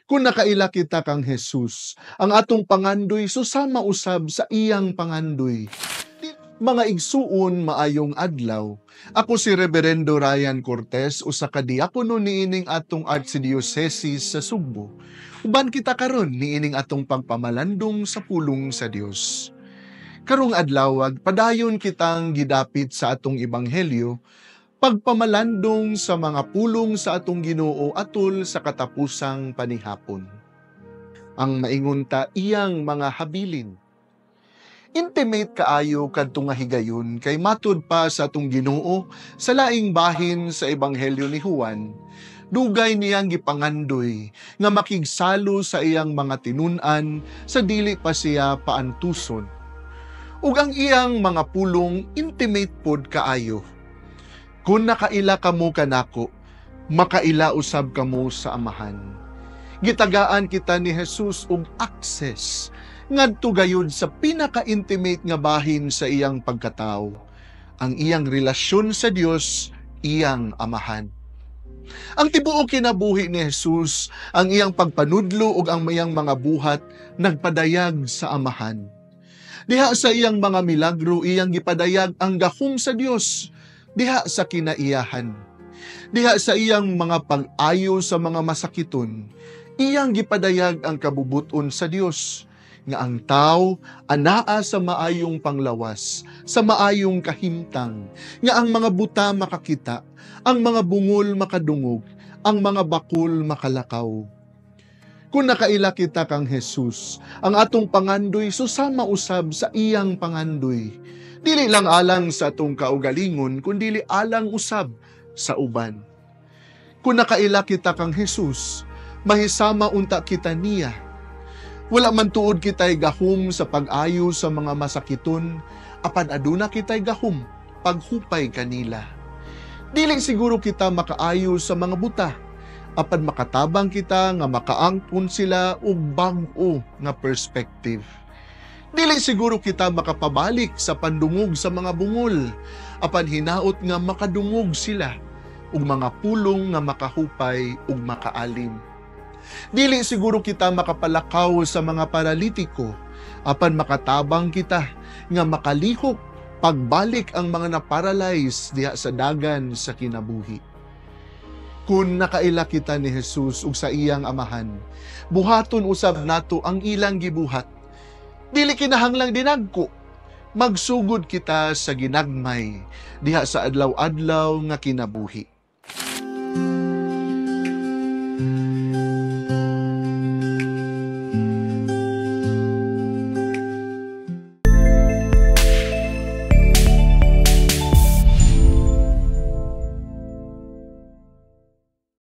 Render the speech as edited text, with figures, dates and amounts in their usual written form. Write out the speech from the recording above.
Kung nakaila kita kang Jesus, ang atong pangandoy susama usab sa iyang pangandoy. Mga igsuon, maayong adlaw. Ako si Reverendo Ryan Cortez, usa ka diakono niining atong Archdiocese sa Sugbo. Uban kita karon niining atong pagpamalandong sa pulong sa Dios. Karong adlawag, padayon kitang gidapit sa atong ebanghelyo, pagpamalandong sa mga pulong sa atong Ginoo atol sa katapusang panihapon. Ang maingunta iyang mga habilin. Intimate kaayo kadto nga higayon kay matud pa sa atong Ginoo sa laing bahin sa ebanghelyo ni Juan, dugay niyang gipangandoy nga makigsalo sa iyang mga tinun-an sa dili pa siya paantuson. Ug ang iyang mga pulong intimate pod kaayo. Kung nakaila kamo kanako, makaila usab kamo sa Amahan. Gitagaan kita ni Jesus og access ngadto gayud sa pinaka-intimate nga bahin sa iyang pagkatao, ang iyang relasyon sa Dios, iyang Amahan. Ang tibuok kinabuhi ni Jesus, ang iyang pagpanudlo ug ang iyang mga buhat nagpadayag sa Amahan. Diha sa iyang mga milagro, iyang gipadayag ang gahom sa Dios diha sa kinaiyahan. Diha sa iyang mga pag-ayo sa mga masakiton, iyang gipadayag ang kabubuton sa Dios nga ang tao anaa sa maayong panglawas, sa maayong kahimtang, nga ang mga buta makakita, ang mga bungol makadungog, ang mga bakul makalakaw. Kung nakaila kita kang Jesus, ang atong pangandoy susama usab sa iyang pangandoy. Dili lang alang sa atong kaugalingon, kundi alang usab sa uban. Kung nakaila kita kang Jesus, mahisama unta kita niya. Wala man tuod kitay gahom sa pag-ayo sa mga masakiton, apan aduna kitay gahom paghupay kanila. Dili siguro kita makaayo sa mga buta, apan makatabang kita nga makaangkon sila og bag-o nga perspective. Dili siguro kita makapabalik sa pandungog sa mga bungol, apan hinaot nga makadungog sila ug mga pulong nga makahupay ug makaalim. Dili siguro kita makapalakaw sa mga paralitiko, apan makatabang kita nga makalihok pagbalik ang mga naparalyze diha sa dagan sa kinabuhi. Kung nakaila kita ni Jesus ug sa iyang Amahan, buhaton usab nato ang ilang gibuhat. Dili kinahanglang dinagko, magsugod kita sa ginagmay diha sa adlaw-adlaw nga kinabuhi.